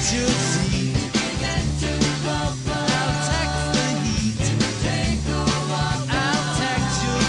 your seat. I'll tax the heat. I'll tax your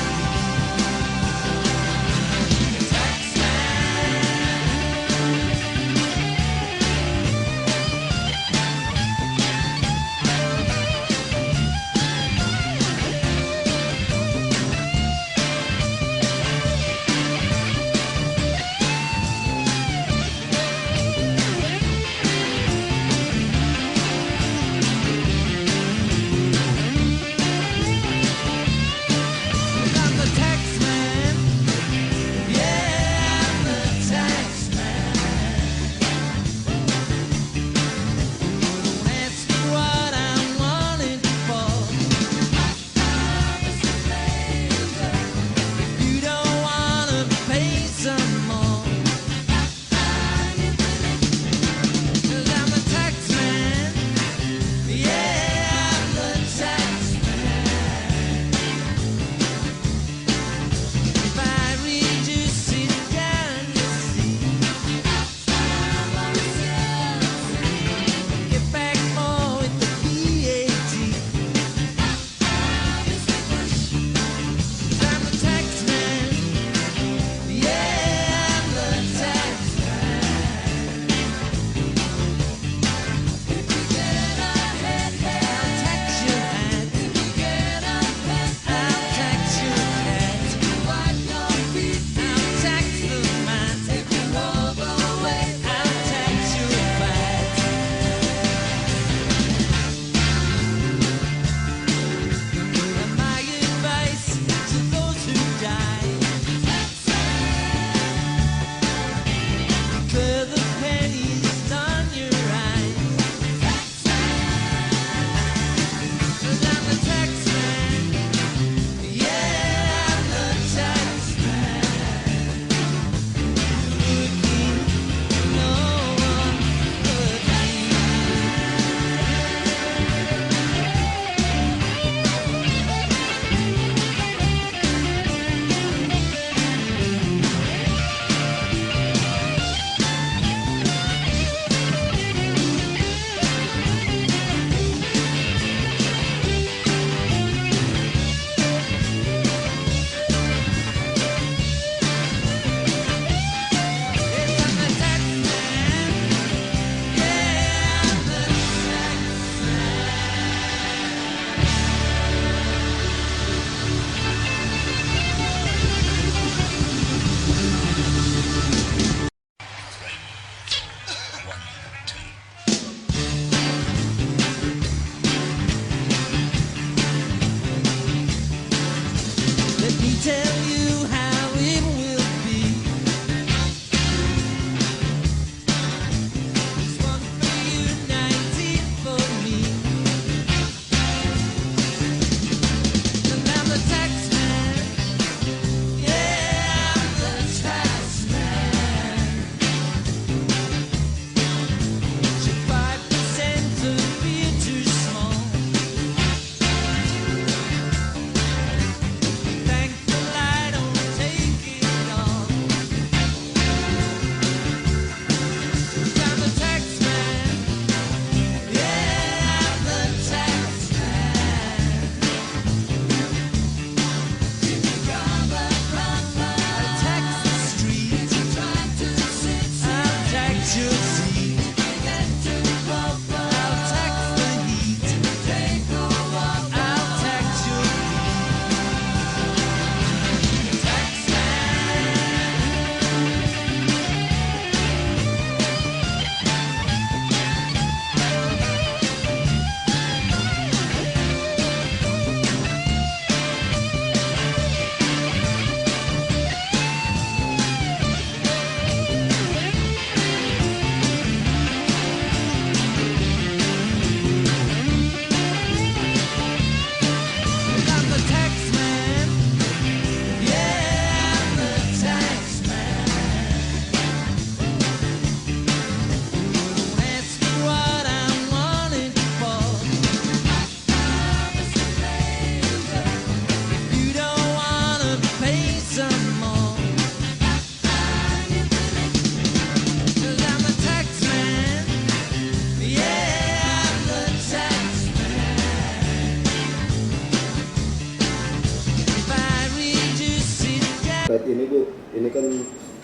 ini Bu, ini kan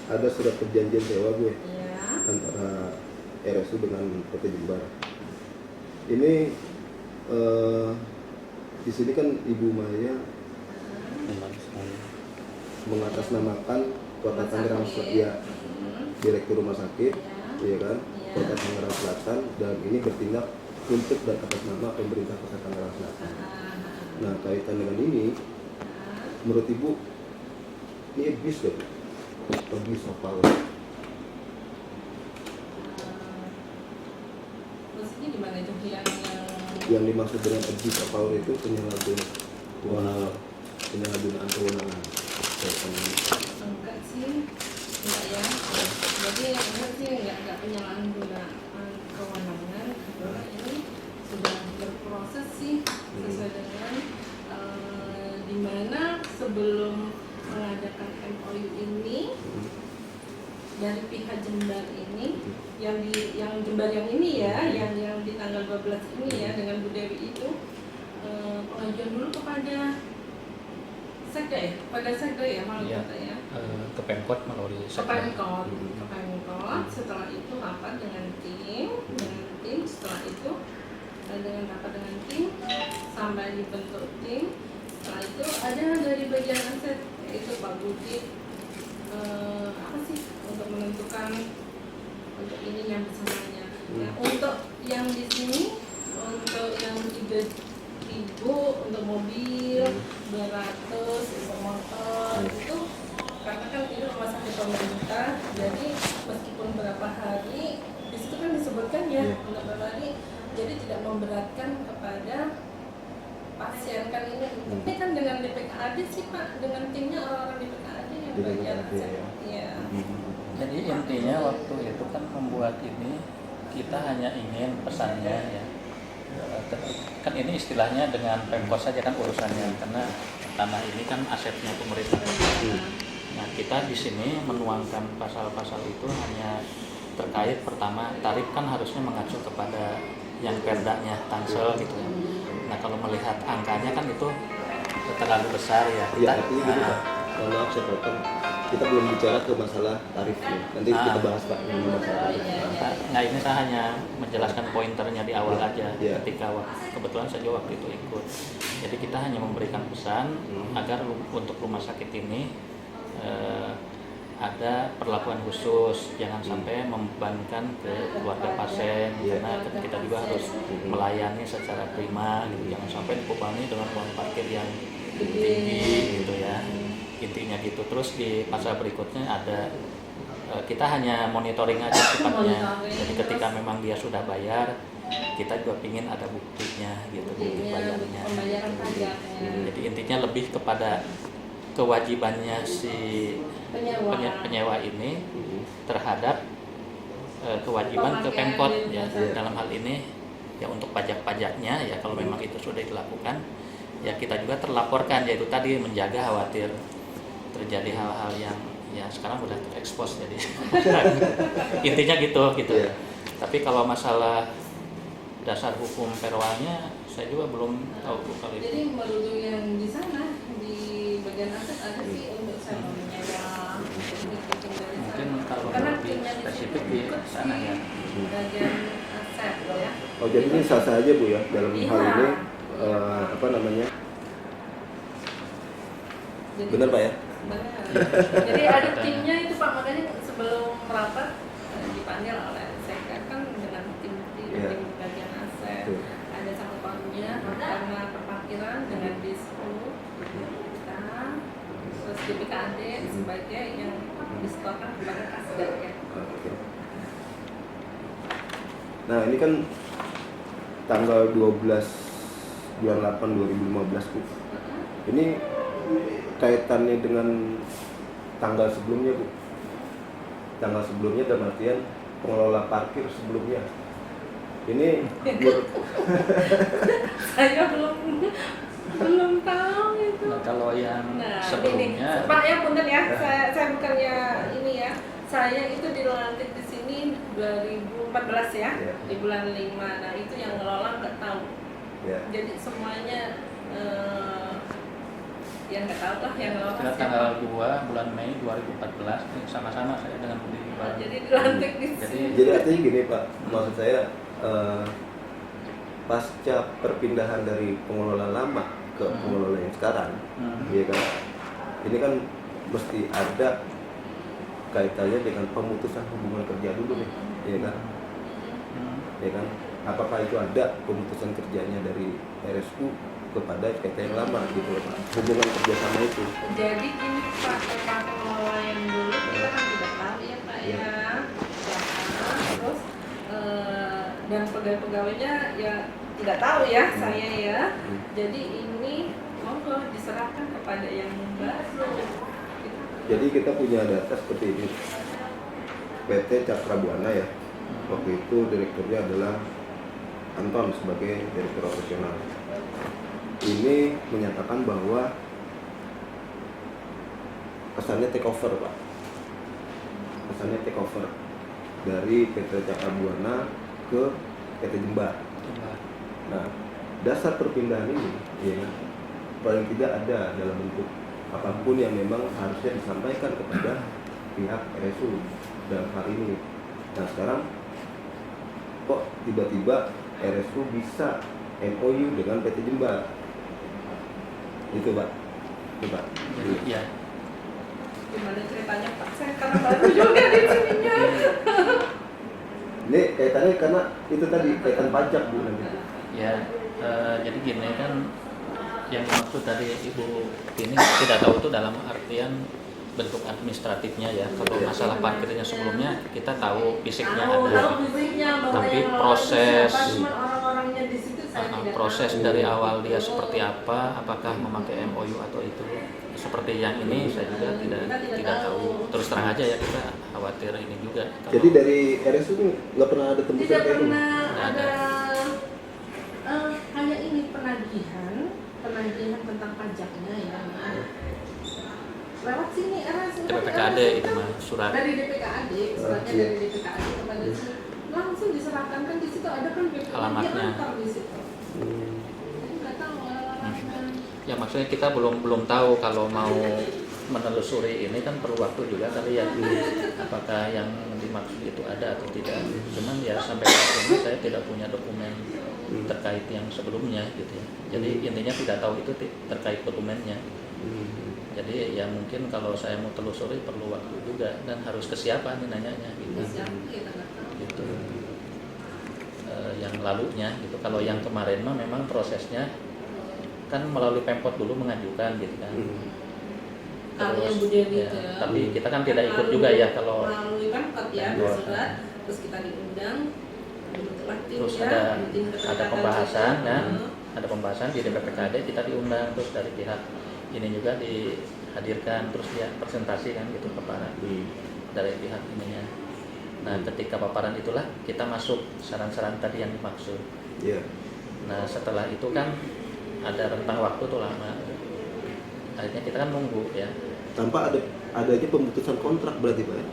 ada surat perjanjian sewa Bu Iya. antara RSU dengan PT Jember. Ini di sini kan Ibu Maya mengatasnamakan Kota Tangerang Selatan, ya, Direktur Rumah Sakit, ya kan, Kota Tangerang Selatan, dan ini bertindak untuk dan atas nama pemerintah Kota Tangerang Selatan. Nah, kaitan dengan ini, menurut Ibu, ini abuse ya, Bu? Abuse of power. Maksudnya gimana itu Yang dimaksud dengan abuse of power itu penyalahgunaan kewenangan. Kaitan ini. enggak sih, enggak ya. Jadi enggak sih, enggak penyalahgunaan kewenangan. Karena ini sudah berproses sih sesuai dengan dimana sebelum mengadakan MOU ini dari pihak Jember ini yang Jember yang ini ya, yang di tanggal 12 ini ya dengan Bu Dewi itu pengajuan dulu kepada Sekda ya, pada Sekda ya malu Iya. kata ya. Ke Pemkot melalui Ke Sekda. Pemkot, setelah itu rapat dengan tim, setelah itu dengan rapat dengan tim sampai dibentuk tim. Setelah itu ada dari bagian aset yaitu Pak Budi apa sih untuk menentukan untuk ini yang bersamanya. Ya, untuk yang di sini untuk yang 3.000 untuk mobil, 200 untuk motor itu karena kan ini rumah sakit pemerintah, jadi meskipun berapa hari di situ kan disebutkan ya untuk berapa hari, jadi tidak memberatkan kepada pasien kan ini kan dengan DPKAD sih Pak, dengan timnya orang-orang DPKAD yang bagian aset. Iya. Jadi intinya waktu itu kan membuat ini kita hanya ingin pesannya ya, kan ini istilahnya dengan Pemkot saja kan urusannya, karena tanah ini kan asetnya pemerintah. Nah, kita di sini menuangkan pasal-pasal itu hanya terkait pertama tarif kan harusnya mengacu kepada yang perdanya Tangsel gitu ya. Nah, kalau melihat angkanya kan itu terlalu besar ya. Ya, artinya gini Pak, mohon maaf saya potong. Kita belum bicara ke masalah tarifnya. Nanti kita bahas Pak mengenai masalah tarif. Nah, ini saya hanya menjelaskan pointernya di awal aja Ya. ketika kebetulan saja waktu itu ikut. Jadi kita hanya memberikan pesan agar untuk rumah sakit ini ada perlakuan khusus, jangan sampai membebankan ke keluarga pasien, karena kita juga harus melayani secara prima, gitu. Jangan sampai dibebani dengan uang parkir yang tinggi, gitu ya. Intinya gitu. Terus di pasal berikutnya ada kita hanya monitoring aja sifatnya. Jadi ketika memang dia sudah bayar, kita juga ingin ada buktinya, gitu, bukti bayarnya. Pembayaran pajaknya. Jadi intinya lebih kepada kewajibannya si penyewa ini terhadap kewajiban ke Pemkot ya, dalam hal ini ya untuk pajak-pajaknya ya, kalau memang itu sudah dilakukan ya kita juga terlaporkan, yaitu tadi menjaga khawatir terjadi hal-hal yang ya sekarang udah terekspos, jadi intinya gitu. Yeah. Tapi kalau masalah dasar hukum perwalnya saya juga belum tahu kali itu. Jadi menuju yang di sana di bagian aset ada sih untuk saya menyewa Mungkin kalau karena lebih timnya di spesifik situ di ikut sana ya. bagian aset ya. Oh, jadi ini sah-sah aja Bu ya dalam Iya. hal ini apa namanya? Jadi- Benar Pak ya? Benar. Jadi ada timnya itu Pak, makanya sebelum rapat dipanggil oleh Sekda kan dengan tim Iya. bagian aset. Betul. Ada catatannya karena perparkiran dengan dispute kita terus DPKAD sebagai yang disetorkan kepada Kasda ya. Oke. Nah, ini kan tanggal 12 bulan 8 2015 Bu. Ini kaitannya dengan tanggal sebelumnya Bu. Tanggal sebelumnya dalam artian pengelola parkir sebelumnya. Ini Saya belum tahu itu. Nah, kalau yang Nah, sebelumnya ini, Pak ya punten ya, saya bukannya ini ya. Saya itu dilantik di sini 2014 ya, Iya. di bulan 5. Nah, itu yang ngelola nggak tahu. ya, Jadi semuanya yang nggak tahu lah yang Kita lokasi tanggal 2 bulan Mei 2014 ini sama-sama saya dengan Budi Iqbal. jadi dilantik di Jadi sini. Jadi artinya gini Pak, maksud saya pasca perpindahan dari pengelola lama ke pengelola yang sekarang, ya kan, ini kan mesti ada kaitannya dengan pemutusan hubungan kerja dulu nih, ya kan, ya kan. Apakah itu ada pemutusan kerjanya dari RSU kepada PT yang lama gitu Pak, hubungan kerjasama itu. Jadi gini Pak, pengelola yang dulu kita kan tidak tahu ya Pak ya, siapa, terus dan pegawai-pegawainya ya tidak tahu ya saya ya. Jadi ini monggo diserahkan kepada yang baru. Jadi kita punya data seperti ini. PT Cakra Buana ya, waktu itu direkturnya adalah Anton sebagai direktur operasional. Ini menyatakan bahwa kesannya take over Pak, kesannya take over dari PT Cakra Buana ke PT Jembar. Nah, dasar perpindahan ini ya paling tidak ada dalam bentuk apapun yang memang harusnya disampaikan kepada pihak RSU dalam hal ini. Nah sekarang kok tiba-tiba RSU bisa MOU dengan PT Jembar, itu Pak, itu Pak. ya Gimana ceritanya Pak? Saya karena baru juga di sininya. Ini kaitannya karena itu tadi kaitan pajak Bu nanti. ya jadi gini kan, yang dimaksud tadi Ibu ini tidak tahu itu dalam artian bentuk administratifnya ya. Kalau masalah parkirnya sebelumnya kita tahu fisiknya Tahu ada, fisiknya bahwa tapi yang proses siapa, cuma orang-orangnya di situ saya tidak proses tahu. dari awal dia seperti apa, apakah memakai MOU atau itu seperti yang ini saya juga tidak tahu. Terus terang aja ya, kita khawatir ini juga. Kalau Jadi dari RSU ini nggak pernah ada tembusan Tidak kayak gini. pernah Nggak ada hanya ini penagihan tentang pajaknya ya. Lewat sini DPPKAD itu mah surat. dari DPKAD, suratnya Iya. dari DPKAD kepada sini langsung diserahkan, kan di situ ada kan BPKAD Alamatnya. dia antar di situ. Jadi nggak tahu alamatnya. Ya maksudnya kita belum tahu kalau mau menelusuri ini kan perlu waktu juga kali ya, apakah yang dimaksud itu ada atau tidak. Cuman ya sampai saat ini saya tidak punya dokumen terkait yang sebelumnya gitu ya. Jadi intinya tidak tahu itu terkait dokumennya. Jadi ya mungkin kalau saya mau telusuri perlu waktu juga dan harus ke siapa nih nanyanya gitu. Siapa kita nggak tahu. Gitu. Yang lalunya gitu. Kalau yang kemarin mah memang prosesnya kan melalui Pemkot dulu mengajukan gitu kan. Kalau yang Terus, Bu Dewi ya, itu ya. tapi kita kan tidak ikut juga ya kalau melalui Pemkot ya, Pemkot. bersurat, terus kita diundang, dibentuklah tim terus ya, tim ada keterkaitan pembahasan juga. kan, ada pembahasan di DPPKAD, kita diundang, terus dari pihak ini juga dihadirkan, terus dia presentasi kan gitu paparan dari pihak ininya. Nah ketika paparan itulah kita masuk saran-saran tadi yang dimaksud. Iya. Nah setelah itu kan ada rentang waktu tuh lama, akhirnya kita kan nunggu ya. Tanpa adanya pemutusan kontrak berarti Pak ya?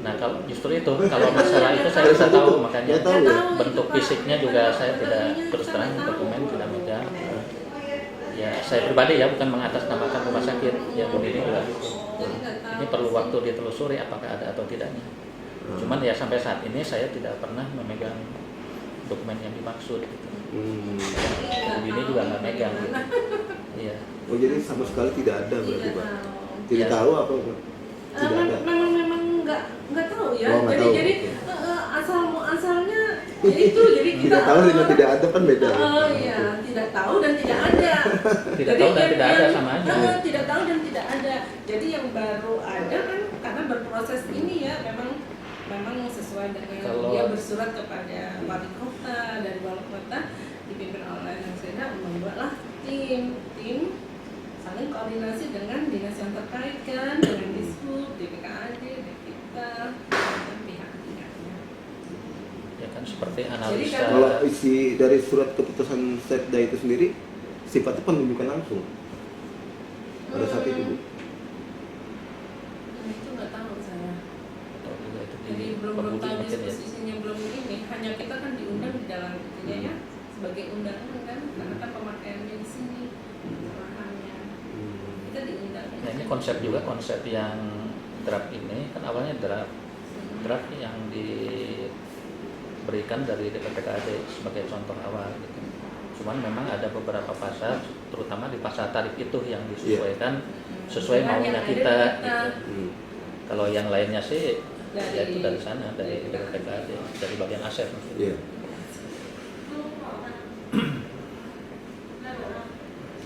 Nah kalau justru itu, kalau masalah itu saya bisa tahu, makanya Nggak tahu ya? bentuk fisiknya juga saya tidak, terus terang dokumen tidak megang. Ya saya pribadi ya, bukan mengatasnamakan rumah sakit ya, Bu ini juga gitu. Jadi nggak tahu. Ini perlu waktu ditelusuri apakah ada atau tidaknya. Cuman ya sampai saat ini saya tidak pernah memegang dokumen yang dimaksud gitu. Bu ini juga nggak megang gitu. Iya. Oh jadi sama sekali tidak ada berarti Pak? Tidak Ya. tahu apa Pak? Tidak ada. Memang nggak tahu ya. Oh, nggak jadi tahu. asalnya ya itu, jadi kita Tidak tahu dengan tidak ada kan beda. iya, tidak tahu dan tidak ada. Tidak Jadi tahu dan yang- tidak ada yang- sama aja. Tidak tahu dan tidak ada. Jadi yang baru ada kan karena berproses ini ya, memang sesuai dengan Kalau- dia bersurat kepada wali kota, dari wali kota dipimpin oleh yang saya membuatlah tim saling koordinasi dengan dinas yang terkait kan, dengan Dishub, DPKAD, DPK, dan pihak-pihaknya. Ya kan seperti Jadi analisa. kan- Kalau isi dari surat keputusan Setda itu sendiri sifatnya penunjukan langsung pada saat itu Bu. Nah, itu nggak tahu saya. Atau juga itu di Jadi belum Pembudi tahu mungkin ya. disposisinya belum ini. Hanya kita kan diundang di dalam itunya ya, sebagai undangan kan, karena kan pemakaiannya di sini, arahannya. Kita kita diundang. Nah, ini konsep juga, konsep yang draft ini kan awalnya draft yang diberikan dari DPPKAD sebagai contoh awal gitu. Cuman memang ada beberapa pasar, terutama di pasar tarif itu yang disesuaikan sesuai Dengan maunya yang ada kita. di kita. Gitu. Kalau yang lainnya sih ya itu dari sana, dari dari DPPKAD, dari bagian aset maksudnya. Iya.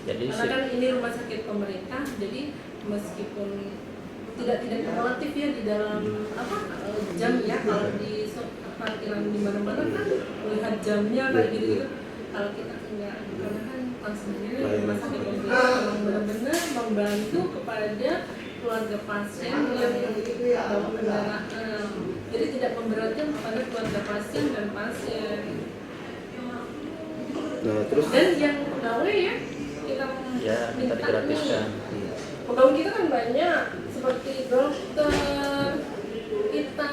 Jadi Karena kan ini rumah sakit pemerintah, jadi meskipun tidak relatif ya di dalam jam ya, kalau di parkiran di mana-mana kan melihat jamnya kayak gitu. Kalau kita enggak, karena kan konsennya rumah sakit pemerintah memang benar-benar membantu kepada keluarga pasien yang bawa kendaraan. Jadi tidak memberatkan kepada keluarga pasien dan pasien. Nah, terus Dan yang pegawai ya kita ya kita digratiskan. pegawai kita kan banyak seperti dokter kita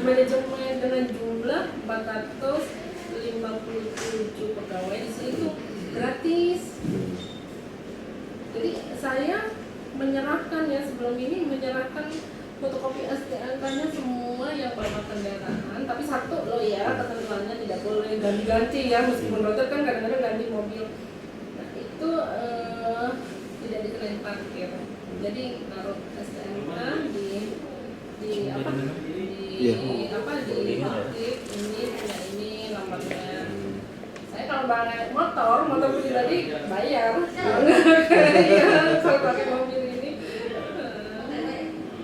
manajemen dengan jumlah 457 pegawai di sini tuh gratis. Jadi saya menyerahkan ya sebelum ini menyerahkan fotokopi STNK-nya semua yang bawa kendaraan, tapi satu loh ya ketentuannya tidak boleh ganti-ganti ya, meskipun dokter kan kadang-kadang ganti mobil. Nah itu tidak dikenain parkir. Jadi taruh STNK di apa di parkir ini punya ini nomornya. Saya kalau pakai motor pribadi bayar. Iya, kalau pakai mobil ini.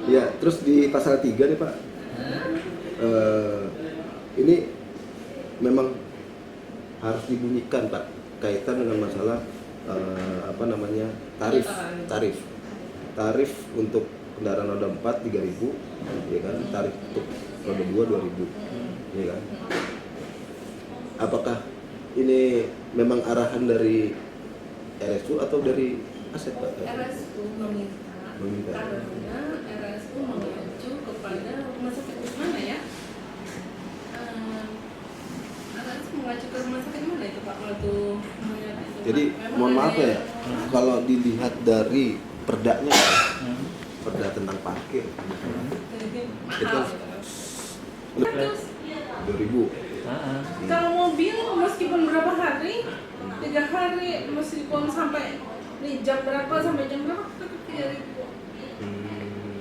ya, terus di pasal 3 nih Pak. Ini memang harus dibunyikan Pak kaitan dengan masalah tarif untuk kendaraan roda 4 3.000 ya kan, tarif untuk roda 2 2.000 ya kan. Apakah ini memang arahan dari RSU atau dari aset Pak? RSU meminta. Karena RSU mengacu kepada rumah sakit mana ya? RSU mengacu ke rumah sakit mana itu Pak waktu melihat itu? Jadi Memang mohon ada maaf ya, yang- kalau dilihat dari perdanya, perda tentang parkir, Mahal Itu- gitu. Terus 2.000. kalau mobil meskipun berapa hari, 3 hari meskipun sampai nih jam berapa sampai jam berapa tetap 3.000.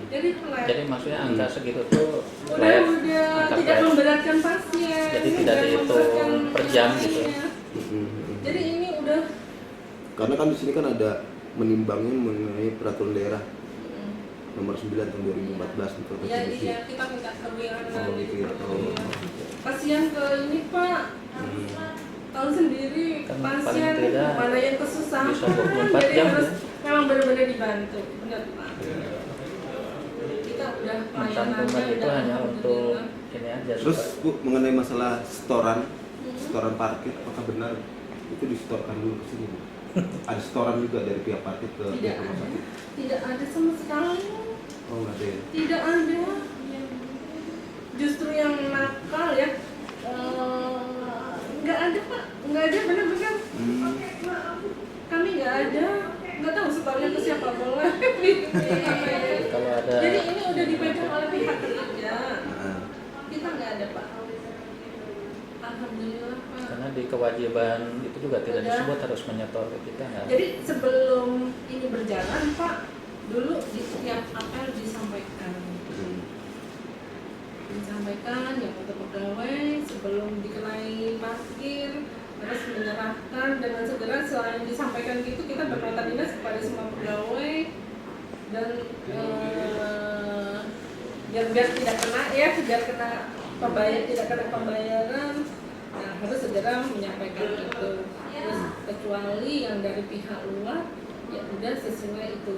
Jadi flat. Jadi maksudnya angka segitu tuh udah angka tidak flat. memberatkan pasien. Jadi tidak tidak dihitung memberatkan per jam gitu. pasiennya. Jadi ini udah Karena kan di sini kan ada menimbangnya mengenai peraturan daerah nomor 9 tahun 2014 tentang ya provinsi. iya kita minta kewirangan Oh gitu ya. Oh. pasien ke ini Pak tahu sendiri Kan pasien paling tidak mana yang kesusahan bisa 24 jadi jam, harus ya. memang benar-benar dibantu benar Pak kita udah Mencantumkan pelayanannya itu udah hanya untuk alhamdulillah. ini aja. Terus supaya- Bu, mengenai masalah setoran parkir, apakah benar itu disetorkan dulu ke sini Bu? Ada setoran juga dari pihak parkir ke pihak rumah sakit? tidak ada sama sekali Oh nggak ada ya? tidak ada justru yang nakal ya nggak ada Pak nggak ada benar-benar kami nggak ada nggak tahu setornya ke siapa boleh Kalau ada jadi ini udah dipegang oleh pihak ketiga Nah, kita nggak ada Pak alhamdulillah Pak karena di kewajiban itu juga tidak Udah. disebut harus menyetor ke kita nggak. jadi sebelum ini berjalan Pak dulu di setiap apel disampaikan yang untuk pegawai sebelum dikenai parkir harus menyerahkan dengan segera. Selain disampaikan gitu kita bernota dinas kepada semua pegawai dan biar tidak kena ya biar kena tidak kena pembayaran nah, harus segera menyampaikan itu terus kecuali yang dari pihak luar ya udah sesuai itu.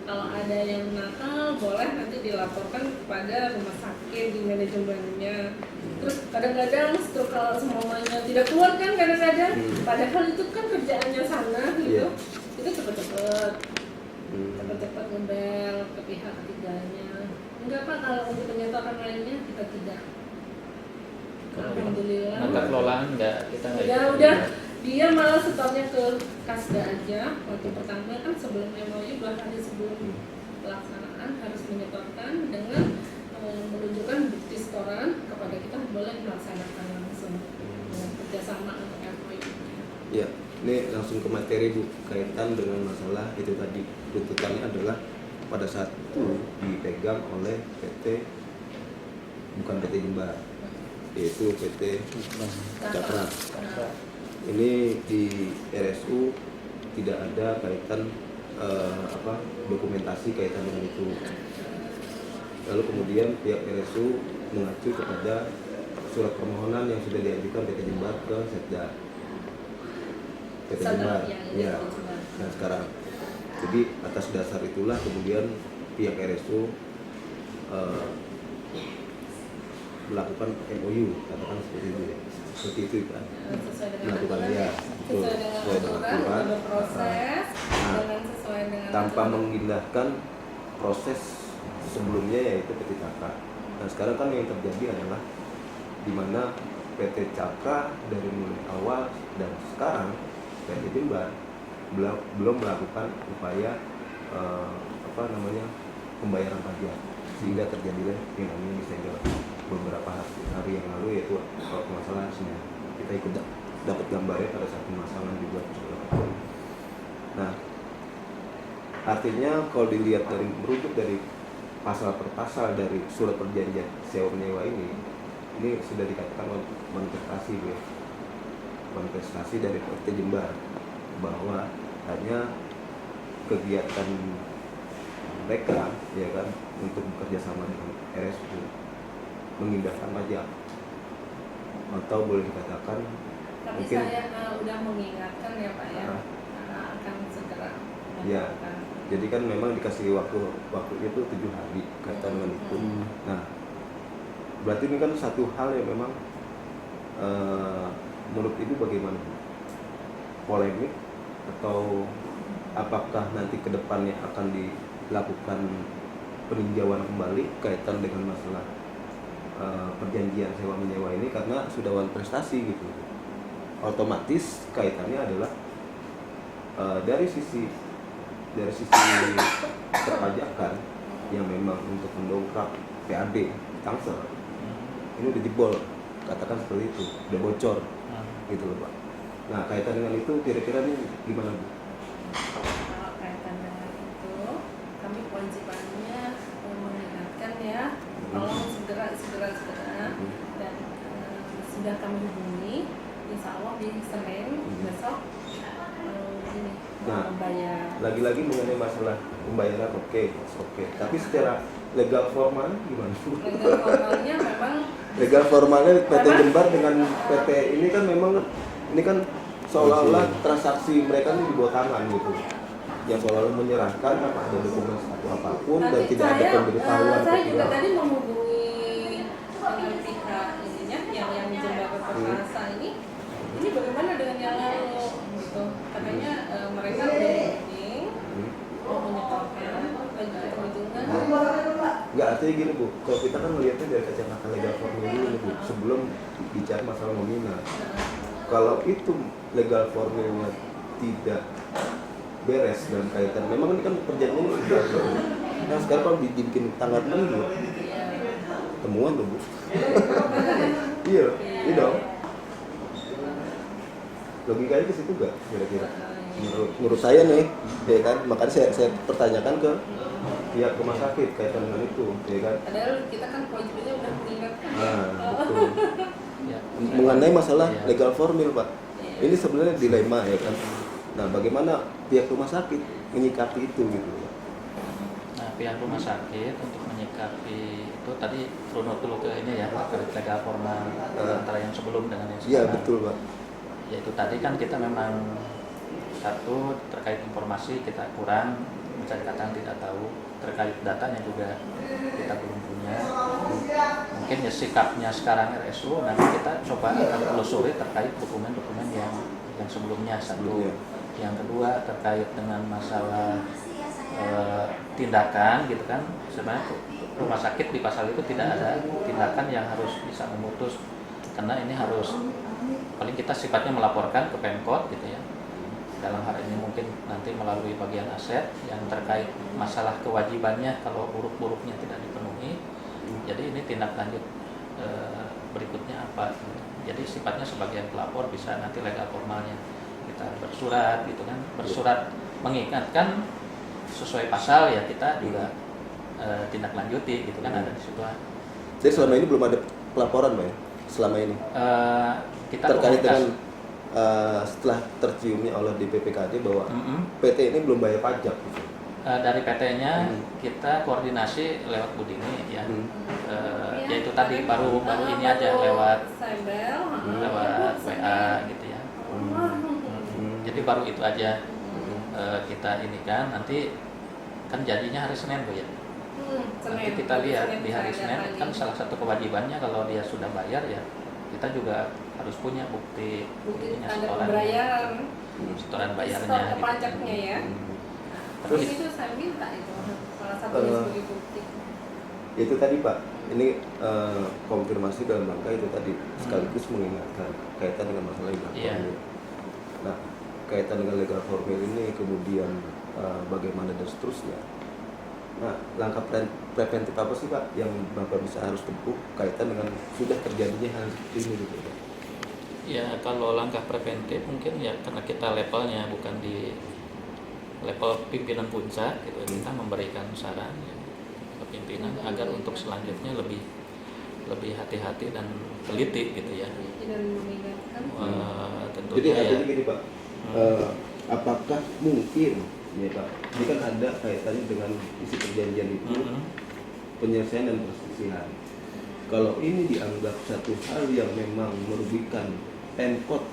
Kalau ada yang nakal boleh nanti dilaporkan kepada rumah sakit di manajemennya. Terus kadang-kadang kalau semuanya tidak keluar kan kadang-kadang padahal itu kan kerjaannya sana gitu. Iya. Itu cepet-cepet ngebel ke pihak ketiganya. Enggak Pak, kalau untuk penyetoran lainnya kita tidak. Kalau Alhamdulillah. angka kelolaan nggak kita nggak ikut. Udah dia malah setornya ke Kasda aja. Waktu pertama kan sebelum MOU 2 hari sebelum pelaksanaan harus menyetorkan dengan menunjukkan bukti setoran kepada kita, boleh melaksanakan langsung dengan kerjasama untuk MOU. Ya, ini langsung ke materi Bu, kaitan dengan masalah itu tadi. Tuntutannya adalah pada saat itu dipegang oleh PT, bukan PT Jembar, yaitu PT Cakra. Ini di RSU tidak ada kaitan dokumentasi kaitan dengan itu. Lalu kemudian pihak RSU mengacu kepada surat permohonan yang sudah diajukan PT Jembar ke Setda. PT Jembar, ya. Nah sekarang, jadi atas dasar itulah kemudian pihak RSU melakukan MOU, katakan seperti itu ya. Seperti itu kan. Sesuai dengan Melakukan aturan, ya, betul. sesuai dengan aturan, ada proses, dengan sesuai dengan tanpa aturan. mengindahkan proses sebelumnya yaitu PT Cakra. Nah sekarang kan yang terjadi adalah di mana PT Cakra dari mulai awal dan sekarang PT Jembar belum melakukan upaya pembayaran pajak, sehingga terjadilah yang namanya disegel beberapa hari yang lalu, yaitu kalau masalah Senin kita ikut dapat gambarnya pada saat pemasangan juga. Nah artinya kalau dilihat dari merujuk dari pasal per pasal dari surat perjanjian sewa menyewa ini sudah dikatakan manifestasi ya, manifestasi dari PT Jembar bahwa hanya kegiatan mereka ya kan untuk bekerja sama dengan RSU mengindahkan pajak, atau boleh dikatakan Tapi mungkin saya udah mengingatkan ya Pak ya, akan segera ya. melakukan. Jadi kan memang dikasih waktunya itu 7 hari kaitan dengan itu. Nah, berarti ini kan satu hal yang memang menurut Ibu bagaimana? Polemik atau apakah nanti ke depannya akan dilakukan peninjauan kembali kaitan dengan masalah perjanjian sewa menyewa ini, karena sudah wan prestasi gitu. Otomatis kaitannya adalah dari sisi perpajakan yang memang untuk mendongkrak PAD Tangsel ini udah jebol, katakan seperti itu, udah bocor gitu loh Pak. Nah kaitan dengan itu kira-kira ini gimana Bu? Kalau kaitan dengan itu, kami kewajibannya mengingatkan ya, tolong segera dan sudah kami hubungi, insya Allah di Senin besok ini Nah, membayar. lagi-lagi mengenai masalah pembayaran oke. Tapi secara legal formal gimana? Legal formalnya memang Legal formalnya PT Jembar dengan PT ini kan memang ini kan seolah-olah transaksi mereka ini di bawah tangan gitu. Yang seolah-olah menyerahkan tanpa ada dokumen atau apapun dan nanti tidak ada pemberitahuan. saya juga tadi menghubungi dengan pihak ininya yang Jembar Perkasa ini bagaimana dengan yang lalu gitu, katanya mereka udah meeting mau menyetorkan lagi hitung-hitungan. Enggak, artinya gini Bu, kalau kita kan melihatnya dari kacamata legal formal dulu nih Bu, sebelum bicara masalah nominal. Kalau itu legal formilnya tidak beres dan kaitan, memang ini kan perjanjian udah. Nah sekarang kalau dibikin tanggal dulu, temuan tuh Bu. Iya, ini dong. Logikanya ke situ nggak kira-kira? Menurut saya nih, ya kan, makanya saya pertanyakan ke pihak rumah sakit kaitan dengan itu, ya kan? Padahal kita kan kewajibannya udah mengingatkan. Nah, betul. Ya, Mengenai masalah ya. legal formil Pak, ini sebenarnya dilema ya kan. Nah, bagaimana pihak rumah sakit menyikapi itu gitu? Nah, pihak rumah sakit untuk menyikapi itu tadi runut dulu ke ini ya, terkait legal formal antara yang sebelum dengan yang Iya sekarang. betul Pak. Yaitu tadi kan kita memang satu terkait informasi kita kurang, bisa dikatakan tidak tahu, terkait datanya juga kita belum punya. Mungkin ya sikapnya sekarang RSU, nanti kita coba akan telusuri terkait dokumen-dokumen yang sebelumnya satu. Yang kedua terkait dengan masalah tindakan gitu kan, sebenarnya rumah sakit di pasal itu tidak ada tindakan yang harus bisa memutus karena ini harus paling kita sifatnya melaporkan ke Pemkot gitu ya. Dalam hal ini mungkin nanti melalui bagian aset yang terkait masalah kewajibannya kalau buruk-buruknya tidak dipenuhi. Jadi ini tindak lanjut berikutnya apa? Jadi sifatnya sebagai pelapor bisa nanti legal formalnya kita bersurat gitu kan, bersurat mengingatkan sesuai pasal ya kita juga tindak lanjuti gitu kan, ada di situ. Jadi selama ini belum ada pelaporan, Pak ya? Selama ini Kita terkait komunikasi. dengan setelah terciumnya oleh di BPKD bahwa PT ini belum bayar pajak gitu. Dari PT-nya kita koordinasi lewat Budini ya. Yaitu tadi baru ini aja lewat Cyber, lewat WA gitu ya. Jadi baru itu aja kita ini kan, nanti kan jadinya hari Senin Bu ya. Nanti kita lihat di hari Senin kan salah satu kewajibannya kalau dia sudah bayar ya kita juga harus punya bukti ada setoran pembayaran, setoran bayarnya setor ke gitu. pajaknya ya. Terus Terus itu saya minta itu salah satunya sebagai bukti. Itu tadi Pak, ini konfirmasi dalam rangka itu tadi sekaligus mengingatkan kaitan dengan masalah legal Iya. formil. Nah, kaitan dengan legal formil ini kemudian bagaimana dan seterusnya. Nah, langkah preventif apa sih Pak yang Bapak bisa harus tempuh kaitan dengan sudah terjadinya hal seperti ini gitu Pak? Ya kalau langkah preventif mungkin ya karena kita levelnya bukan di level pimpinan puncak gitu, kita memberikan saran ya, ke pimpinan agar untuk selanjutnya lebih hati-hati dan teliti gitu ya. Dan mengingatkan. Jadi Tentunya ya. artinya gini Pak, apakah mungkin ya Pak, ini kan ada kaitannya dengan isi perjanjian itu penyelesaian dan perselisihan. Kalau ini dianggap satu hal yang memang merugikan Pemkot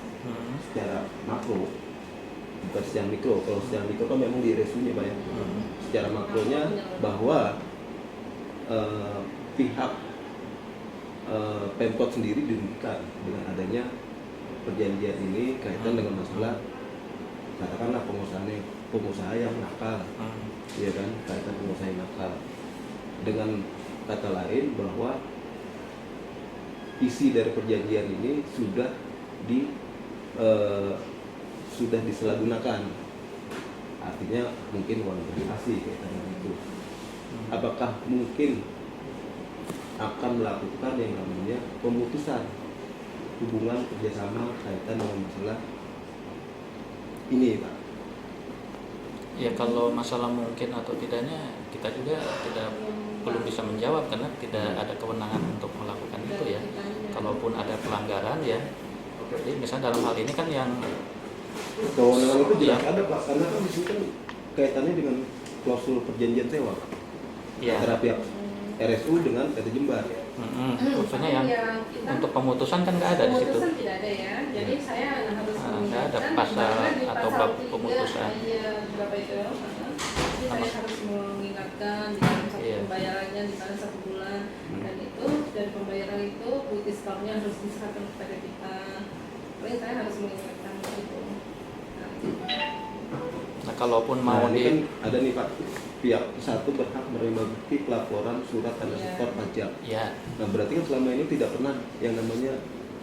secara makro, bukan secara mikro. Kalau secara mikro kan memang di RSU-nya Pak ya. Secara makronya bahwa pihak Pemkot sendiri dirugikan dengan adanya perjanjian ini kaitan dengan masalah katakanlah pengusaha yang nakal, ya kan, kaitan pengusaha yang nakal. Dengan kata lain bahwa isi dari perjanjian ini sudah disalahgunakan, artinya mungkin uang investasi kaitan dengan itu. Apakah mungkin akan melakukan yang namanya pemutusan hubungan kerjasama kaitan dengan masalah ini Pak? Ya kalau masalah mungkin atau tidaknya kita juga belum bisa menjawab karena tidak ada kewenangan untuk melakukan itu ya. Kalaupun ada pelanggaran ya, jadi misalnya dalam hal ini kan yang Kewenangan itu jelas ada Pak, karena kan di sini kan kaitannya dengan klausul perjanjian sewa ya, antara pihak RSU dengan PT Jember. maksudnya yang kita untuk pemutusan kan nggak ada di situ. pemutusan tidak ada ya. Jadi saya harus Nggak ada mengingatkan pasal di mana di atau pasal bab 3 pemutusan. ayat berapa itu? Jadi saya harus mengingatkan di dalam satu Iya. pembayarannya di mana 1 bulan dan itu dari pembayaran itu bukti setornya harus diserahkan kepada kita. Paling saya harus mengingatkan itu. Nah kalaupun mau Nah, ini di kan ada nih Pak, pihak satu berhak menerima bukti pelaporan surat tanda Iya. setor pajak. ya Nah berarti kan selama ini tidak pernah yang namanya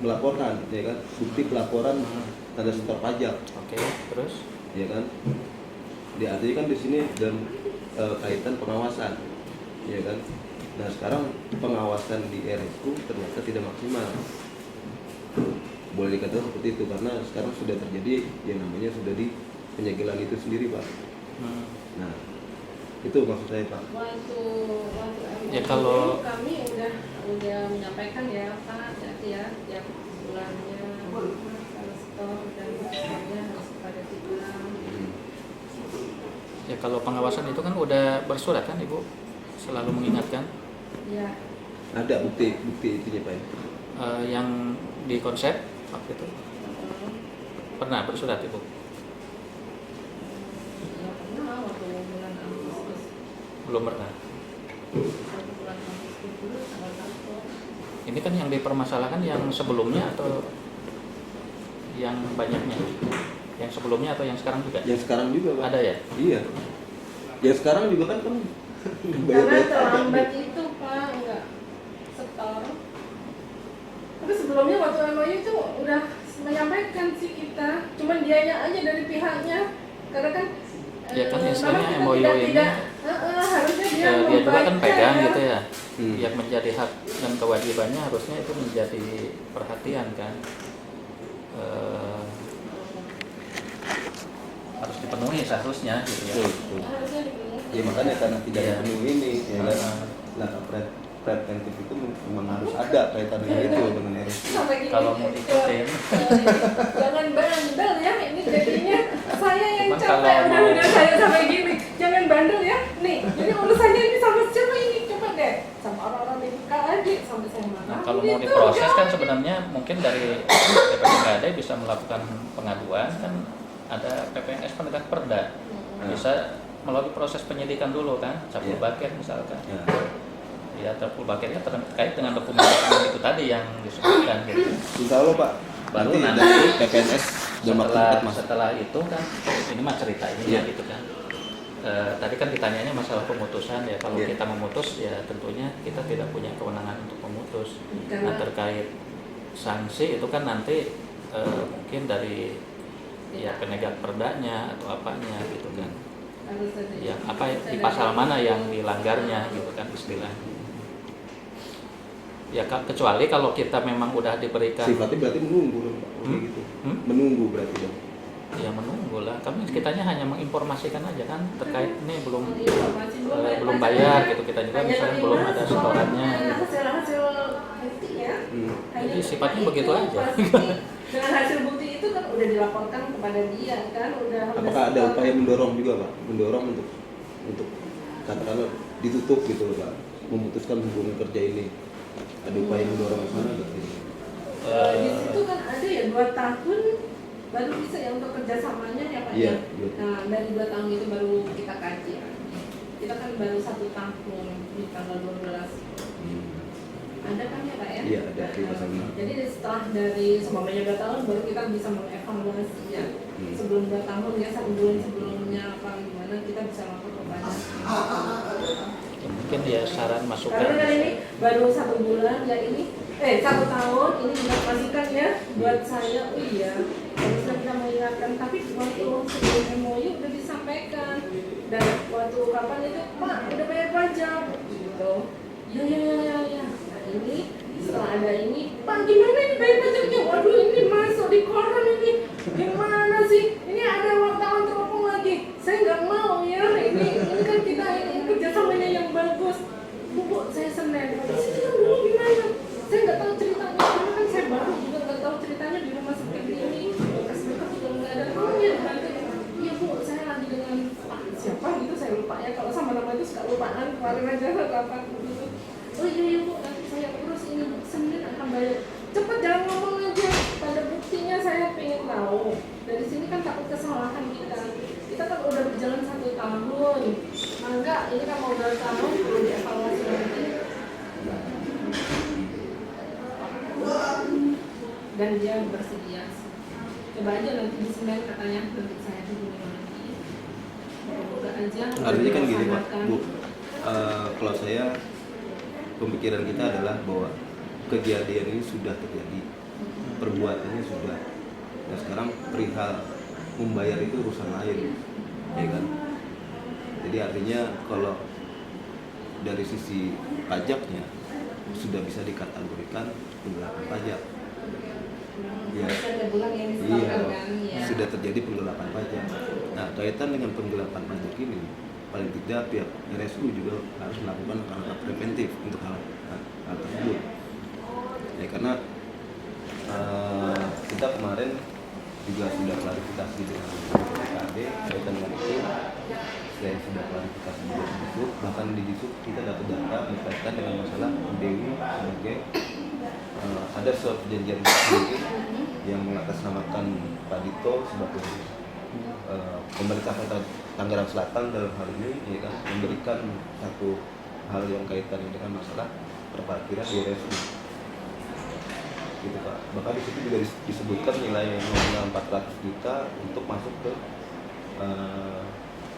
melaporkan, ya kan, bukti pelaporan tanda setor pajak, oke, terus ya kan. Artinya kan di sini dalam kaitan pengawasan, ya kan. Nah sekarang pengawasan di RSU ternyata tidak maksimal. Boleh dikatakan seperti itu karena sekarang sudah terjadi yang namanya sudah di penyegelan itu sendiri Pak. Nah itu maksud saya Pak. Waktu Ya, kalau- kami udah menyampaikan ya Pak, jadi ya tiap bulannya harus setor dan setornya harus kepada kita. ya kalau pengawasan itu kan udah bersurat kan Ibu selalu mengingatkan Ya, Ada bukti itunya Pak ya? yang di konsep waktu itu pernah bersurat Ibu. ya pernah waktu bulan Agustus, Belum pernah. waktu bulan Agustus dulu tanggal 1. Ini kan yang dipermasalahkan yang sebelumnya atau yang banyaknya? Yang sebelumnya atau yang sekarang juga? Yang sekarang juga Pak. Ada ya? Iya. Yang sekarang juga kan Karena terlambat itu Pak, enggak setor. Tapi sebelumnya waktu MOU itu udah menyampaikan sih kita, cuman dianya aja dari pihaknya, karena kan Ya kan memang istilahnya kita MOU tidak, ini tidak harusnya dia dia juga kan membaca. pegang gitu ya. Hmm. Yang menjadi hak dan kewajibannya harusnya itu menjadi perhatian kan. Harus dipenuhi seharusnya gitu ya. Betul, betul. Harusnya dipenuhi. Ya makanya karena tidak Iya. dipenuhi ini ya kan. Nah, preventif itu memang harus ada kaitan dengan itu dengan RSU. Sampai gini, Kalau mau ikutin. jangan bandel ya, ini jadinya saya yang Cuman capek, kalau udah saya sampai gini, jangan bandel ya, nih, jadi urusannya ini sama siapa ini, coba deh, sama orang-orang di KAD, sampai saya marah. Nah, kalau mau Gitu, diproses kan jangan. sebenarnya mungkin dari PPKD bisa melakukan pengaduan kan, ada PPNS penegak perda bisa melalui proses penyidikan dulu kan, Capul Iya. Bakir misalkan. Ya. Ya, Capul Bakirnya terkait dengan dokumen-dokumen itu tadi yang disebutkan gitu. Insya Allah Pak. Baru Nanti nanti dari PPNS dalam waktu dekat Mas. setelah itu kan ini mah cerita ini Iya. gitu kan. Tadi kan ditanyanya masalah pemutusan ya. Kalau Iya. kita memutus ya tentunya kita tidak punya kewenangan untuk memutus. Nah, Karena- terkait sanksi itu kan nanti mungkin dari ya penegak perdanya atau apanya gitu kan. Harus ada. Ya apa di pasal mana yang dilanggarnya gitu kan istilahnya. Ya kecuali kalau kita memang udah diberikan Sifatnya berarti menunggu dong Pak. Kayak gitu. Menunggu berarti dong. ya menunggu lah. Kami kitanya hanya menginformasikan aja kan terkait ini belum Informasi belum bayar gitu, kita juga misalnya belum ada setorannya. Hasil bukti ya. Jadi sifatnya begitu aja. Dengan hasil bukti itu kan udah dilaporkan kepada dia kan, udah. Apakah ada upaya mendorong juga Pak? Mendorong untuk katakanlah ditutup gitu loh Pak. Memutuskan hubungan kerja ini. Ada upaya mendorong ke sana nggak? Di situ kan ada ya 2 tahun baru bisa ya untuk kerjasamanya ya Pak Iya, ya. iya. Nah dari 2 tahun itu baru kita kaji ya. Kita kan baru 1 tahun di tanggal 12. Ada kan ya Pak ya? Iya, ada di pasal 6. Jadi setelah dari semuanya 2 tahun baru kita bisa mengevaluasi ya. Sebelum 2 tahun ya, 1 bulan sebelumnya apa gimana kita bisa lapor kepada. Ya, mungkin ya saran masukan. Karena kan ini baru 1 bulan ya ini 1 tahun ini diinformasikan ya buat saya. Oh iya, harusnya kita mengingatkan, tapi waktu sebelum MOU udah disampaikan. Dan waktu kapan itu Pak udah bayar pajak gitu. Ya. Nah ini setelah ada ini Pak gimana ini bayar pajaknya? Waduh ini masuk di koran ini. Gimana sih? Ini ada wartawan teropong lagi. Saya nggak mau ya. Ini kan kita ini kerjasamanya yang bagus. Bu, saya Senin. Saya dulu gimana? Saya nggak tahu ceritanya. Karena kan saya baru juga nggak tahu ceritanya di rumah sakit ini. Bekas juga nggak ada tahunya. Nanti, iya Bu, saya lagi dengan siapa gitu saya lupa ya. Kalau sama nama itu suka lupaan. Kemarin aja rapat gitu. Oh iya Bu, nanti saya urus ini Senin akan bayar. Cepet jangan ngomong aja. Pada buktinya saya pengen tahu. Dari sini kan takut kesalahan kita. Kita kan udah berjalan 1 tahun. Mangga ini kan mau 2 tahun perlu dievaluasi lagi. Dan dia bersedia. Coba aja nanti di Senin katanya nanti saya hubungi lagi. Semoga aja. Artinya kan gini Pak, dilaksanakan. Bu. Kalau saya pemikiran kita adalah bahwa kejadian ini sudah terjadi, perbuatannya sudah. Nah sekarang perihal membayar itu urusan lain, ya kan? Jadi artinya kalau dari sisi pajaknya sudah bisa dikategorikan penggelapan pajak. Ya, Ada bulan yang iya, disetorkan kan ya. sudah terjadi penggelapan pajak. Nah kaitan dengan penggelapan pajak ini, paling tidak pihak RSU juga harus melakukan langkah preventif untuk hal tersebut. Ya karena kita kemarin juga sudah klarifikasi dengan PKD kaitan dengan itu. Saya sudah klarifikasi juga di Disub, bahkan di Disub kita dapat data berkaitan dengan masalah Dewi sebagai ada suatu perjanjian sendiri yang mengatasnamakan Pak Dito sebagai pemerintah Kota Tangerang Selatan dalam hal ini ya kan, memberikan satu hal yang kaitannya dengan masalah perparkiran di RSU gitu Pak. Bahkan di situ juga disebutkan nilai nominal 400 juta untuk masuk ke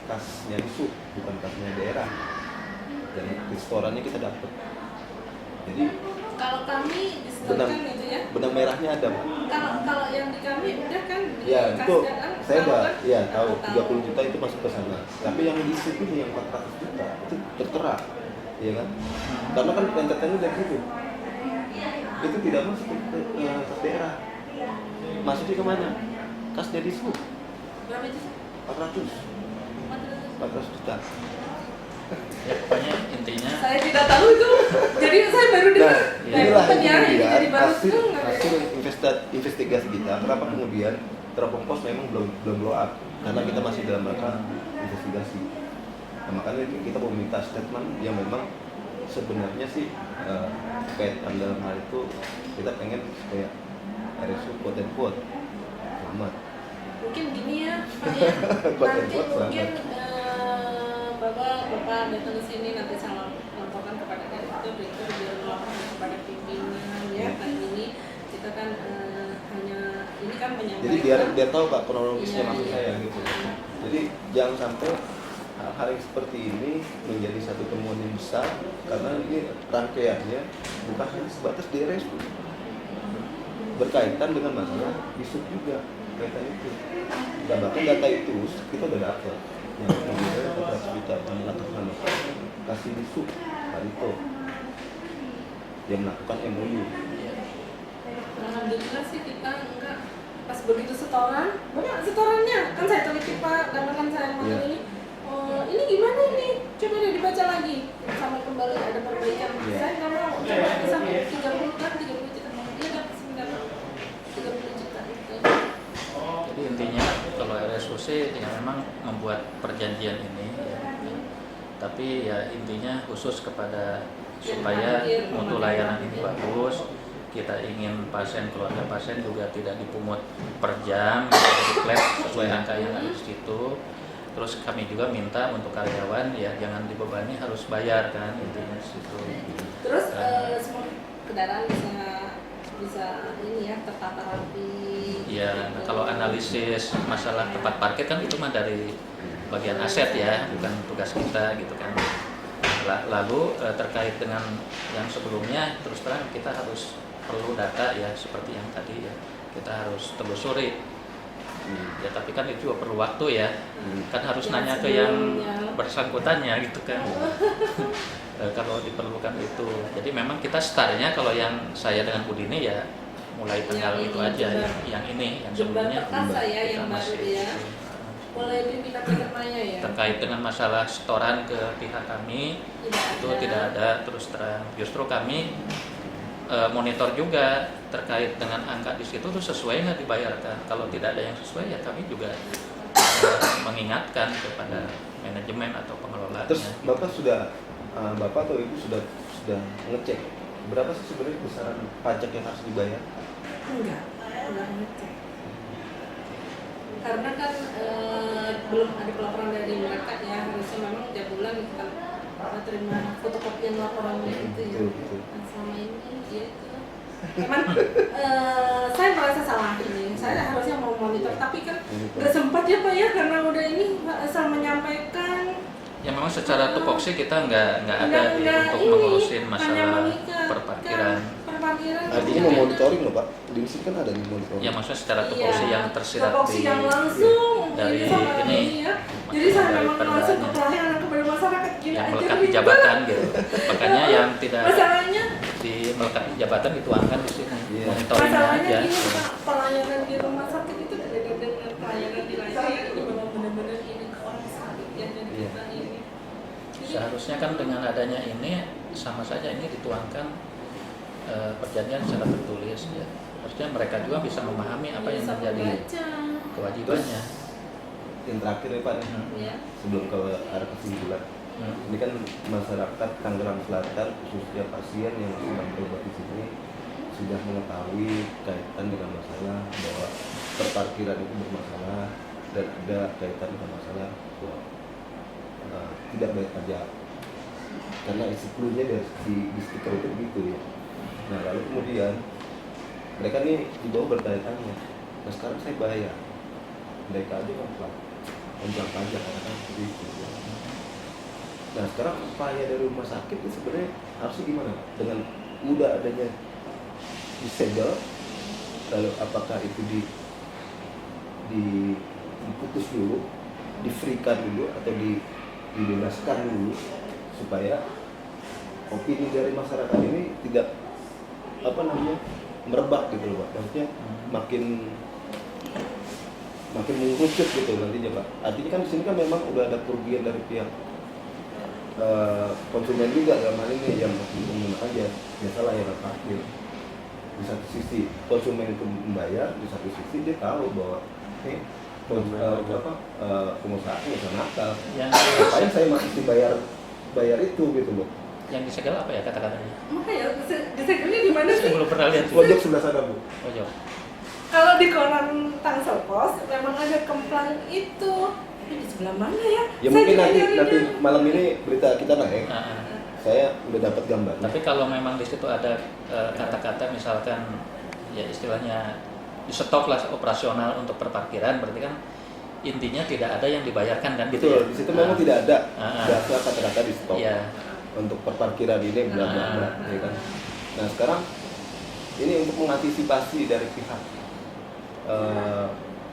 kasnya Disub, bukan kasnya daerah, dan restorannya kita dapat. Jadi Kalau kami disetorkan itu ya. benang merahnya ada Pak. Kalau yang di kami udah kan di Ya itu Kasda kan, saya tahu udah kan? ya tahu Tahu. 30 juta itu masuk ke sana. Tapi yang di situ nih yang 400 juta itu tertera, ya kan? Karena kan rentetannya dari situ. Itu tidak masuk ke daerah. Masuknya kemana? Kas jadi sub Berapa itu? 400 juta. Ya pokoknya intinya Saya tidak tahu itu. Jadi saya baru Nah, dengar. inilah Dari yang ini jadi baru hasil dengar. investigasi kita. Kenapa kemudian Teropong Pos memang belum blow up? Karena kita masih dalam rangka investigasi. Nah, makanya kita mau minta statement yang memang sebenarnya sih kaitan dalam hal itu kita pengen supaya RSU quote and quote selamat. Mungkin gini ya, Pak ya. Quote and Nanti quote mungkin selamat. Bapak datang ke sini nanti saya laporkan kepada direktur biar melaporkan kepada pimpinan ya. Kan ini kita kan hanya ini kan menyampaikan. Jadi biar tahu Pak kronologisnya Iya, maksud iya. saya gitu. Jadi jangan sampai hal-hal yang seperti ini menjadi satu temuan yang besar karena ini rangkaiannya bukan hanya sebatas di RSU, berkaitan dengan masalah bisub juga kaitan itu. Dan bahkan data itu kita udah dapat yang kemudian 400 juta yang atas nama kasih bisub Parito yang melakukan MOU. Alhamdulillah sih kita enggak pas begitu setoran banyak setorannya kan saya teliti Pak karena kan saya mau Iya. ini gimana ini coba deh dibaca lagi sampai kembali ada perbaikan. Iya. Saya nggak mau coba sampai 30 kan 30 juta dia dapat 30 juta itu. jadi intinya kalau RSUC ya memang membuat perjanjian ini ya. Tapi ya intinya khusus kepada supaya mutu layanan ini bagus. Kita ingin keluarga pasien juga tidak dipungut per jam, di sesuai angka yang ada di situ. Terus kami juga minta untuk karyawan ya jangan dibebani harus bayar kan intinya di situ. Terus semua kendaraan bisa ini ya tertata rapi. Ya, nah kalau analisis masalah tempat parkir kan itu mah dari bagian aset ya, bukan tugas kita gitu kan. Lalu terkait dengan yang sebelumnya terus terang kita harus perlu data ya seperti yang tadi ya kita harus telusuri. Ya tapi kan itu juga perlu waktu ya. Kan harus Yang nanya ke yang sebelumnya. bersangkutannya gitu kan. Kalau diperlukan itu. Jadi memang kita startnya kalau yang saya dengan Budini ya mulai tanggal Yang itu ini, aja Jember. yang ini yang Jember sebelumnya Perkasa ya kita yang baru masih ya. Boleh pimpinan Jagat Maya ya. terkait dengan masalah setoran ke pihak kami itu tidak ada terus terang justru kami monitor juga terkait dengan angka di situ tuh sesuai nggak dibayarkan. Kalau tidak ada yang sesuai ya kami juga mengingatkan kepada manajemen atau pengelolanya. Terus Bapak atau Ibu sudah ngecek berapa sih sebenarnya besaran pajak yang harus dibayar? Enggak ngecek. Karena kan belum ada pelaporan dari mereka ya harusnya memang tiap bulan kita terima fotokopian laporannya itu ya. Betul. Nah, selama ini dia itu memang saya merasa salah ini. Saya harusnya mau monitor tapi kan nggak sempat ya Pak ya karena udah ini asal menyampaikan. Ya memang secara tupoksi kita nggak ada untuk ini, mengurusin hanya masalah mengikat perparkiran. perparkiran. Artinya mau monitoring loh Pak, di sini kan ada nih monitoring. Ya maksudnya secara tupoksi yang tersirat Tupoksi di yang langsung dari sama ini, ya. Jadi saya dari memang langsung ke perdagangan. pelayanan kepada masyarakat gila yang aja melekat di ribet. jabatan gitu. Makanya yang tidak Masalahnya di melekat di jabatan dituangkan di sini. Iya. Monitoringnya masalahnya aja. gini Pak, pelayanan di rumah sakit itu beda dengan pelayanan di layanan ini memang benar-benar ini ke orang sakit ya dan Iya. kita ini. Jadi, Seharusnya kan dengan adanya ini sama saja ini dituangkan perjanjian secara tertulis ya. Harusnya mereka juga bisa memahami apa yang bisa menjadi membaca. kewajibannya. Yang terakhir ya Pak, Ya. sebelum ke arah kesimpulan. Ini kan masyarakat Tangerang Selatan khususnya pasien yang sedang berobat di sini sudah mengetahui kaitan dengan masalah bahwa perparkiran itu bermasalah dan ada kaitan dengan masalah bahwa tidak bayar pajak karena isi clue-nya di stiker itu begitu ya. Nah lalu kemudian mereka nih dibawa bertanya-tanya, nah sekarang saya bayar, mereka aja komplain pajak kan seperti itu. Nah sekarang upaya dari rumah sakit itu sebenarnya harusnya gimana Pak? Dengan mudah adanya disegel, lalu apakah itu diputus dulu, di-free-kan dulu atau dibebaskan dulu supaya opini dari masyarakat ini tidak merebak gitu loh Pak. Maksudnya makin mengerucut gitu nantinya Pak. Artinya kan di sini kan memang udah ada kerugian dari pihak konsumen juga dalam hal ini yang menggunakan jasa layanan parkir. Di satu sisi konsumen itu membayar, di satu sisi dia tahu bahwa pengusaha nakal. Ngapain saya masih bayar itu gitu loh. Yang disegel apa ya kata-katanya? Makanya disegelnya di mana sih? Belum pernah lihat. Pojok sebelah sana Bu. Pojok. Kalau di koran Tangsel Pos memang ada kemplang itu. Ini di sebelah mana ya? Ya Saya mungkin juga nanti nyarinya. malam ini berita kita naik. Saya udah dapat gambar. Tapi kalau memang di situ ada kata-kata misalkan ya istilahnya di stop lah operasional untuk perparkiran, berarti kan intinya tidak ada yang dibayarkan kan gitu Betul, ya. di situ memang tidak ada jasa kata-kata di stop Iya. untuk perparkiran ini bla bla bla, ya kan. Nah sekarang ini untuk mengantisipasi dari pihak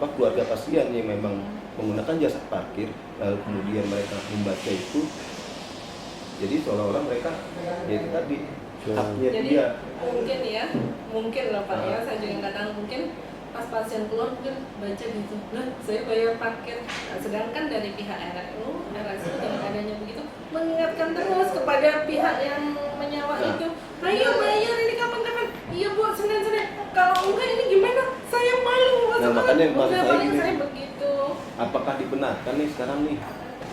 keluarga pasien yang memang menggunakan jasa parkir, lalu kemudian mereka membaca itu, jadi seolah-olah mereka ya itu tadi haknya Jadi dia. mungkin lah Pak ya, saya juga nggak tahu, mungkin pas pasien keluar mungkin baca gitu, lah saya bayar parkir. Nah, sedangkan dari pihak RSU dengan adanya begitu mengingatkan terus kepada pihak yang menyewa itu, ayo bayar ini kapan-kapan, iya Bu Senin-Senin, kalau enggak ini gimana? Saya malu. Nah, makanya maksud saya gini, saya begitu. apakah dibenarkan nih sekarang nih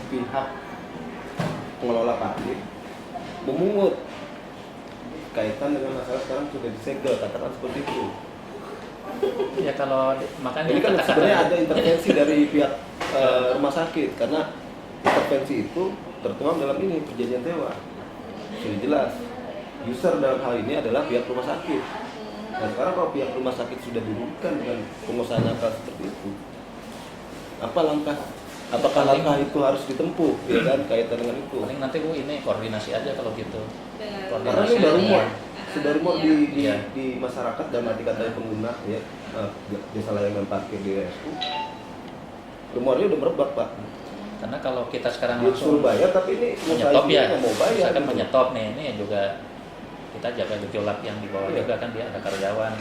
pihak pengelola parkir memungut kaitan dengan masalah sekarang sudah disegel, katakan seperti itu. Ya kalau makanya Ini kan kata-kata- sebenarnya ada intervensi dari pihak rumah sakit, karena intervensi itu tertuang dalam ini perjanjian sewa. Sudah jelas, user dalam hal ini adalah pihak rumah sakit. Nah sekarang kalau pihak rumah sakit sudah dirugikan dengan pengusaha nakal seperti itu, apa langkah? Apakah langkah itu harus ditempuh, ya kan, kaitan dengan itu? paling nanti Bu ini koordinasi aja kalau gitu. Karena ini udah rumor, sudah rumor Iya. di masyarakat dan arti kata pengguna ya jasa layanan parkir di RSU. Rumornya udah merebak Pak. Karena kalau kita sekarang Dia langsung suruh bayar tapi ini menyetop ya, nggak mau bayar. misalkan gitu. menyetop nih, ini juga kita jaga gejolak yang di bawah Iya. juga kan, dia ada karyawan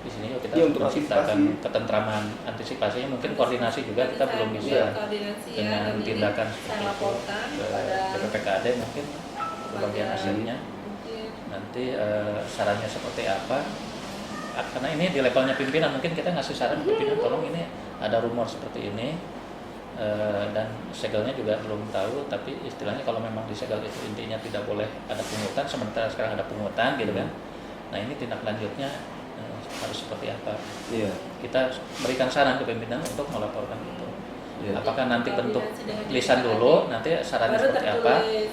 di sini yuk kita Iya, untuk menciptakan antisipasi. ketentraman, antisipasinya mungkin koordinasi juga kita belum bisa koordinasi ya, dengan dan ini tindakan saya seperti itu laporkan ke kepada BPPKAD mungkin ke bagian asetnya nanti sarannya seperti apa. Karena ini di levelnya pimpinan, mungkin kita ngasih saran ke pimpinan, tolong ini ada rumor seperti ini dan segelnya juga belum tahu, tapi istilahnya kalau memang disegel itu intinya tidak boleh ada pungutan, sementara sekarang ada pungutan gitu kan. Nah ini tindak lanjutnya harus seperti apa. Iya. Kita berikan saran ke pimpinan untuk melaporkan itu. Iya. Apakah nanti bentuk Koordinasi dengan tulisan dulu, nanti sarannya baru seperti apa. tertulis.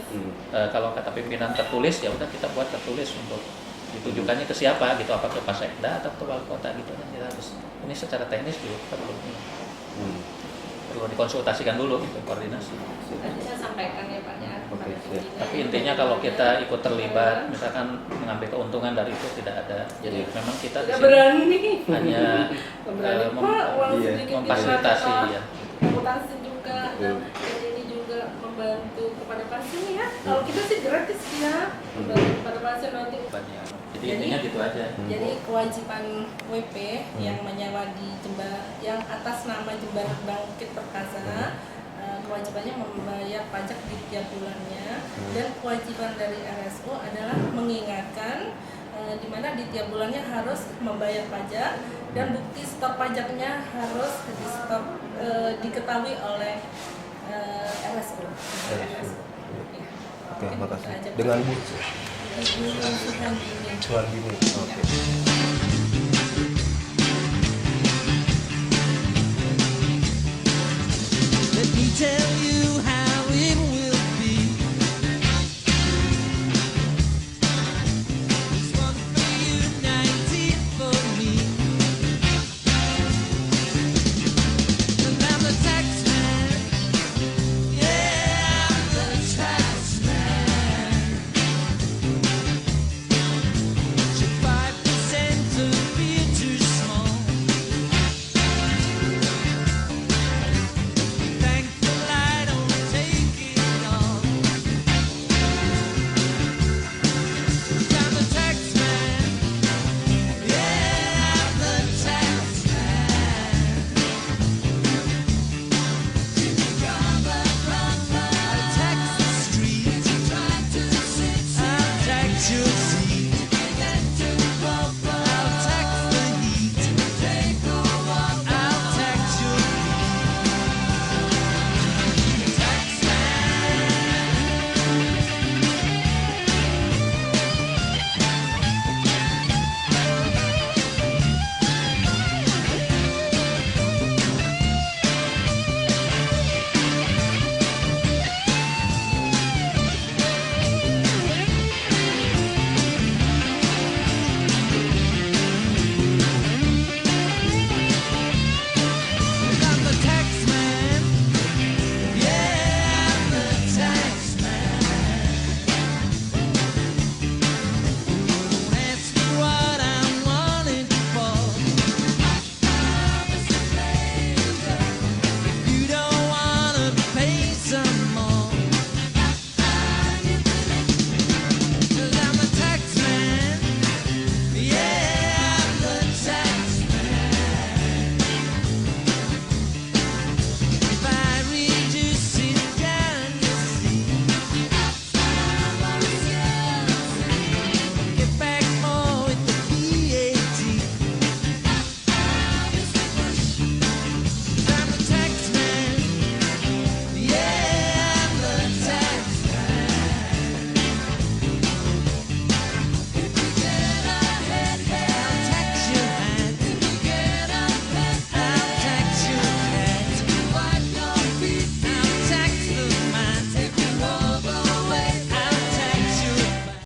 Kalau kata pimpinan tertulis, ya udah kita buat tertulis untuk ditujukannya ke siapa gitu, apa ke Pasekda atau ke wali kota gitu kan. Kita harus ini secara teknis dulu kita perlu dikonsultasikan dulu gitu, koordinasi. Nanti saya sampaikan ya Pak ya. Oke, kepada siap. pimpinan. Tapi intinya kalau kita ikut terlibat, misalkan mengambil keuntungan dari itu tidak ada. Jadi memang kita di Tidak sini berani. hanya Berani mem- Pak, uang iya, sedikit memfasilitasi dipakai, ya. reputasi juga, Betul. dan ini juga membantu kepada pasien ya. Kalau kita sih gratis ya, membantu kepada pasien nanti. Banyak. Jadi intinya gitu aja. Jadi kewajiban WP yang menyewa di yang atas nama Jembatan Bangkit Perkasa, kewajibannya membayar pajak di tiap bulannya, dan kewajiban dari RSU adalah mengingatkan di mana di tiap bulannya harus membayar pajak, dan bukti stop pajaknya harus diketahui oleh RSU. Oke, Mungkin makasih. itu aja. Dengan Bu Ibu Suhandi. Suhardini. Oke.